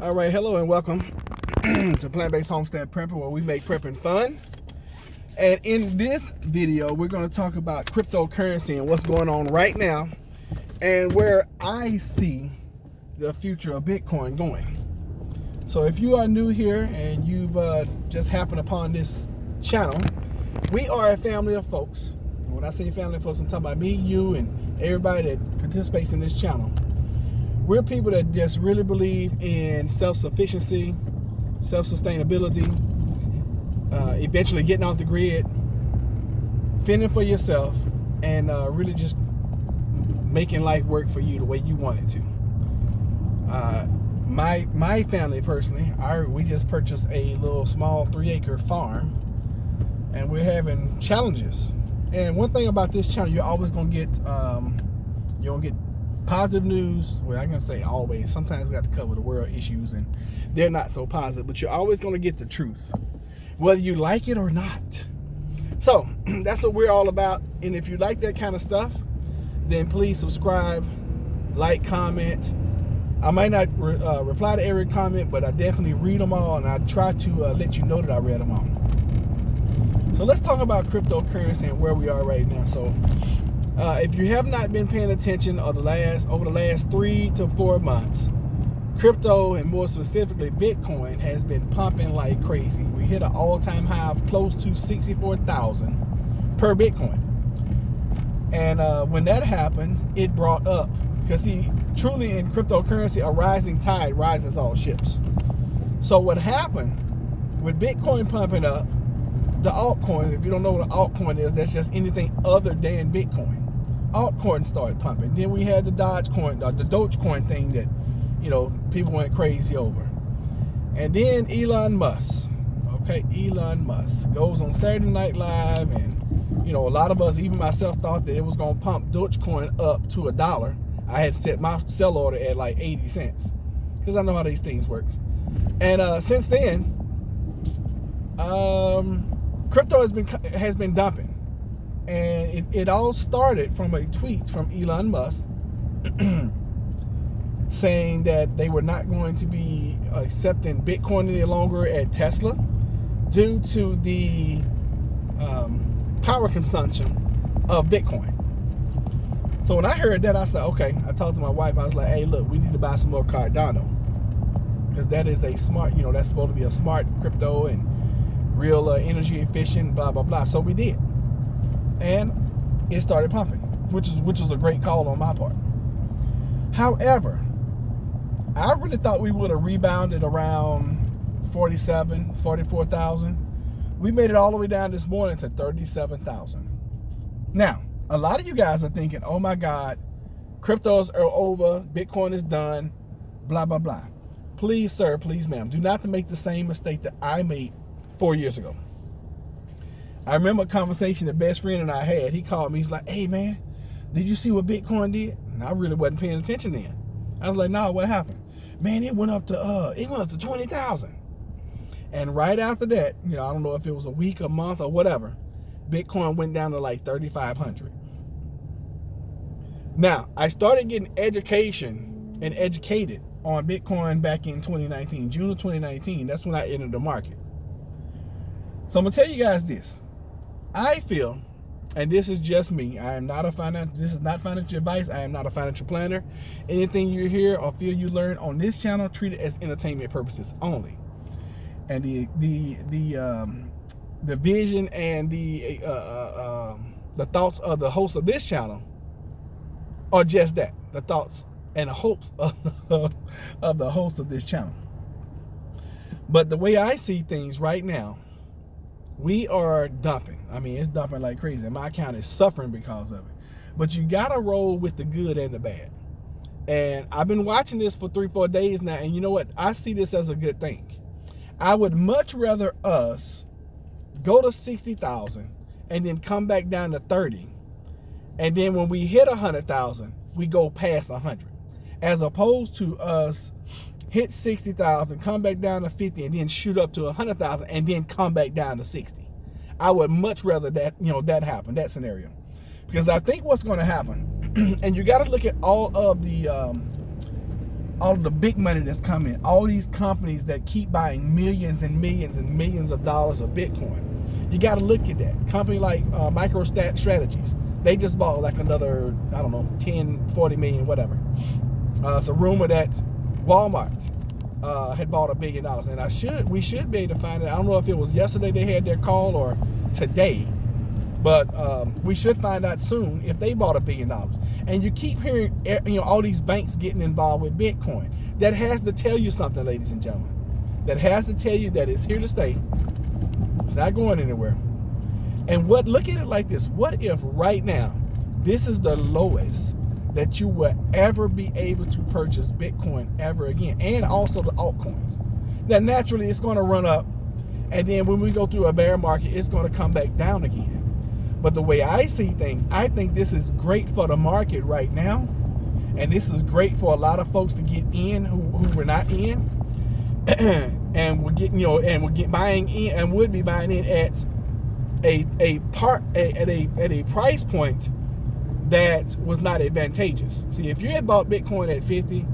All right, hello and welcome to Plant-Based Homestead Prepper, where we make prepping fun. And in this video, we're going to talk about cryptocurrency and what's going on right now and where I see the future of Bitcoin going. So if you are new here and you've just happened upon this channel, we are a family of folks. And when I say family of folks, I'm talking about me, you, and everybody that participates in this channel. We're people that just really believe in self-sufficiency, self-sustainability, eventually getting off the grid, fending for yourself, and really just making life work for you the way you want it to. My family personally, we just purchased a little small 3-acre farm, and we're having challenges. And one thing about this channel, you're always gonna get positive news. Well, I'm gonna say always. Sometimes we have to cover the world issues and they're not so positive, but you're always gonna get the truth, whether you like it or not. So that's what we're all about. And if you like that kind of stuff, then please subscribe, like, comment. I might not reply to every comment, but I definitely read them all, and I try to let you know that I read them all. So let's talk about cryptocurrency and where we are right now. So if you have not been paying attention over the last 3 to 4 months, crypto, and more specifically Bitcoin, has been pumping like crazy. We hit an all-time high of close to 64,000 per Bitcoin. And when that happened, it brought up, because see, truly in cryptocurrency, a rising tide rises all ships. So what happened with Bitcoin pumping up, the altcoin, if you don't know what an altcoin is, that's just anything other than Bitcoin. Altcoin started pumping. Then we had the Dogecoin thing that, people went crazy over. And then Elon Musk goes on Saturday Night Live, and a lot of us, even myself, thought that it was going to pump Dogecoin up to $1. I had set my sell order at like 80 cents because I know how these things work. And since then, crypto has been dumping. And it all started from a tweet from Elon Musk saying that they were not going to be accepting Bitcoin any longer at Tesla due to the power consumption of Bitcoin. So when I heard that, I said, okay. I talked to my wife. I was like, hey, look, we need to buy some more Cardano, because that is a smart, that's supposed to be a smart crypto and real energy efficient, blah, blah, blah. So we did. And it started pumping, which was a great call on my part. However, I really thought we would have rebounded around 44,000. We made it all the way down this morning to 37,000. Now, a lot of you guys are thinking, oh my God, cryptos are over, Bitcoin is done, blah, blah, blah. Please, sir, please, ma'am, do not make the same mistake that I made 4 years ago. I remember a conversation that best friend and I had. He called me. He's like, hey, man, did you see what Bitcoin did? And I really wasn't paying attention then. I was like, no, what happened? Man, it went up to 20,000. And right after that, I don't know if it was a week, a month, or whatever, Bitcoin went down to like 3,500. Now, I started getting education and educated on Bitcoin back in 2019, June of 2019. That's when I entered the market. So I'm gonna tell you guys this. I feel, and this is just me, this is not financial advice. I am not a financial planner. Anything you hear or feel you learn on this channel, treat it as entertainment purposes only. And the vision and the thoughts of the host of this channel are just that, the thoughts and the hopes of the host of this channel. But the way I see things right now, we are dumping. I mean, it's dumping like crazy. My account is suffering because of it. But you gotta roll with the good and the bad. And I've been watching this for 3-4 days now, and you know what? I see this as a good thing. I would much rather us go to 60,000 and then come back down to 30, and then when we hit 100,000, we go past 100, as opposed to us hit 60,000, come back down to 50, and then shoot up to 100,000, and then come back down to 60. I would much rather that that happen, that scenario, because I think what's going to happen, and you got to look at all of the all of the big money that's coming, all these companies that keep buying millions and millions and millions of dollars of Bitcoin. You got to look at that. Company like MicroStrategies, they just bought like another, I don't know, 10, 40 million, whatever. It's a rumor that Walmart had bought $1 billion, and we should be able to find it. I don't know if it was yesterday they had their call or today, but we should find out soon if they bought $1 billion. And you keep hearing, all these banks getting involved with Bitcoin. That has to tell you something, ladies and gentlemen. That has to tell you that it's here to stay. It's not going anywhere. And look at it like this. What if right now this is the lowest that you will ever be able to purchase Bitcoin ever again, and also the altcoins? Now, naturally, it's going to run up, and then when we go through a bear market, it's going to come back down again. But the way I see things, I think this is great for the market right now, and this is great for a lot of folks to get in who were not in, and would get buying in, and would be buying in at a price point that was not advantageous. See, if you had bought Bitcoin at 50,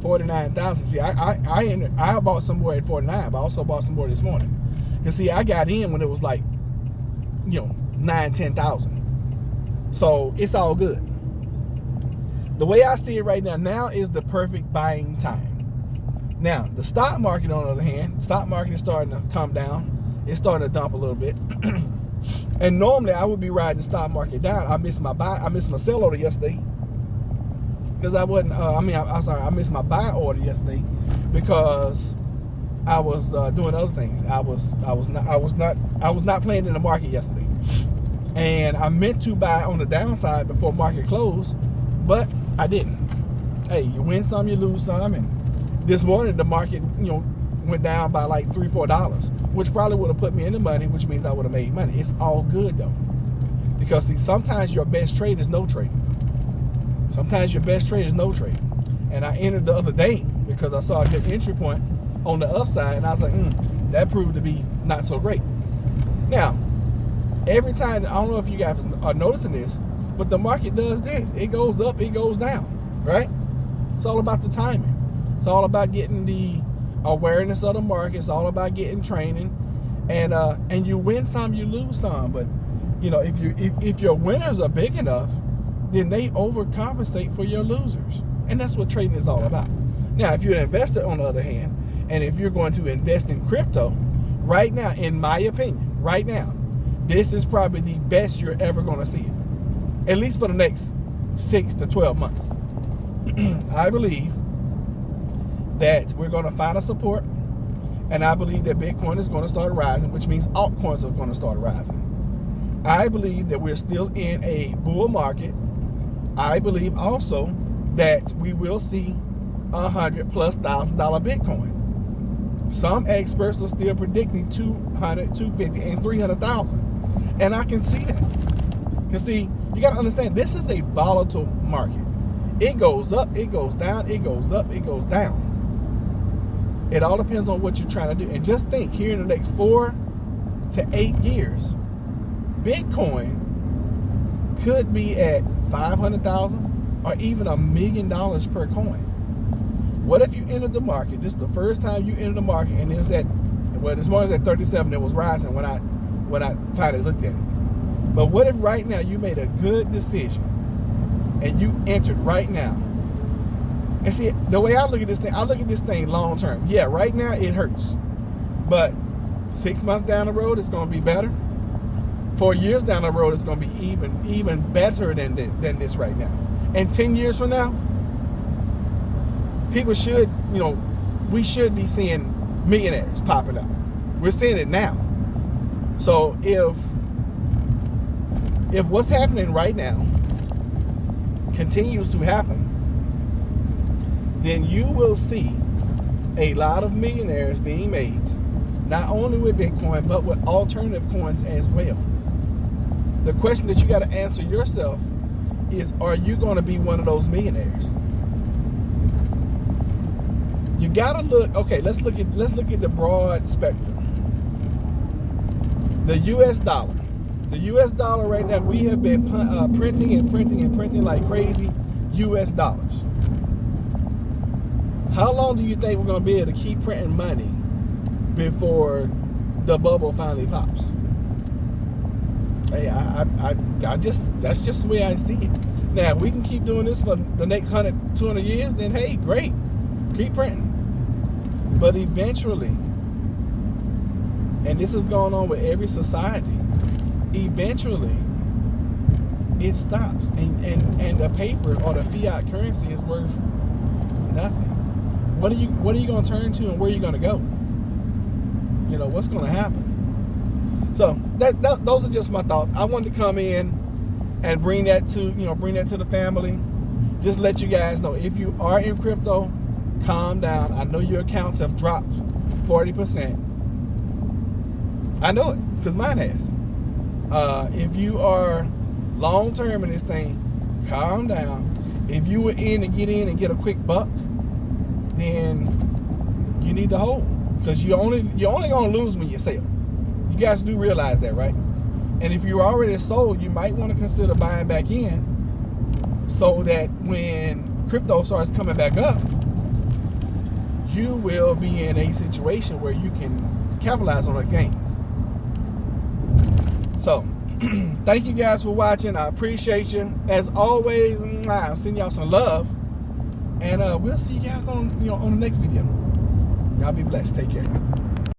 49,000, see, I bought some more at 49, but I also bought some more this morning. Because see, I got in when it was like, 9,000, 10,000. So it's all good. The way I see it right now is the perfect buying time. Now, the stock market, on the other hand, stock market is starting to come down. It's starting to dump a little bit. And normally I would be riding the stock market down. I missed my sell order yesterday because I missed my buy order yesterday because I was doing other things. I was not playing in the market yesterday, and I meant to buy on the downside before market closed, but I didn't. Hey, you win some, you lose some, and this morning the market went down by like $3-4, which probably would have put me in the money, which means I would have made money. It's all good though, because see, sometimes your best trade is no trade. Sometimes your best trade is no trade. And I entered the other day because I saw a good entry point on the upside, and I was like, that proved to be not so great. Now, every time, I don't know if you guys are noticing this, but the market does this. It goes up, it goes down, right? It's all about the timing. It's all about getting the awareness of the market. It's all about getting training, and you win some, you lose some. But if your winners are big enough, then they overcompensate for your losers, and that's what trading is all about. Now, if you're an investor, on the other hand, and if you're going to invest in crypto, right now, in my opinion, right now, this is probably the best you're ever going to see it, at least for the next 6 to 12 months. I believe that we're going to find a support, and I believe that Bitcoin is going to start rising, which means altcoins are going to start rising. I believe that we're still in a bull market. I believe also that we will see $100,000+ Bitcoin. Some experts are still predicting 200, 250, and 300,000, and I can see that. Because see, you got to understand, this is a volatile market. It goes up, it goes down, it goes up, it goes down. It all depends on what you're trying to do. And just think, here in the next 4 to 8 years, Bitcoin could be at 500,000 or even $1 million per coin. What if you entered the market? This is the first time you entered the market, and it was at, well, this morning's at 37. It was rising when I finally looked at it. But what if right now you made a good decision and you entered right now? And see, the way I look at this thing long term. Yeah, right now it hurts, but 6 months down the road, it's going to be better. 4 years down the road, it's going to be even better than this right now. And 10 years from now, people should, we should be seeing millionaires popping up. We're seeing it now. So if what's happening right now continues to happen, then you will see a lot of millionaires being made, not only with Bitcoin, but with alternative coins as well. The question that you got to answer yourself is, are you going to be one of those millionaires? You got to look, okay, let's look at the broad spectrum. The US dollar. The US dollar right now, we have been printing like crazy US dollars. How long do you think we're going to be able to keep printing money before the bubble finally pops? Hey, that's just the way I see it. Now, if we can keep doing this for the next 100, 200 years, then hey, great. Keep printing. But eventually, and this is going on with every society, eventually it stops. And the paper or the fiat currency is worth nothing. What are you going to turn to, and where are you going to go? You know, what's going to happen? So those are just my thoughts. I wanted to come in and bring that to the family. Just let you guys know, if you are in crypto, calm down. I know your accounts have dropped 40%. I know it because mine has. If you are long term in this thing, calm down. If you were in to get in and get a quick buck, then you need to hold, because you're only gonna lose when you sell. You guys do realize that, right? And if you're already sold, you might want to consider buying back in, so that when crypto starts coming back up, you will be in a situation where you can capitalize on those gains. So thank you guys for watching. I appreciate you. As always, I'm sending y'all some love, and we'll see you guys on the next video. Y'all be blessed. Take care.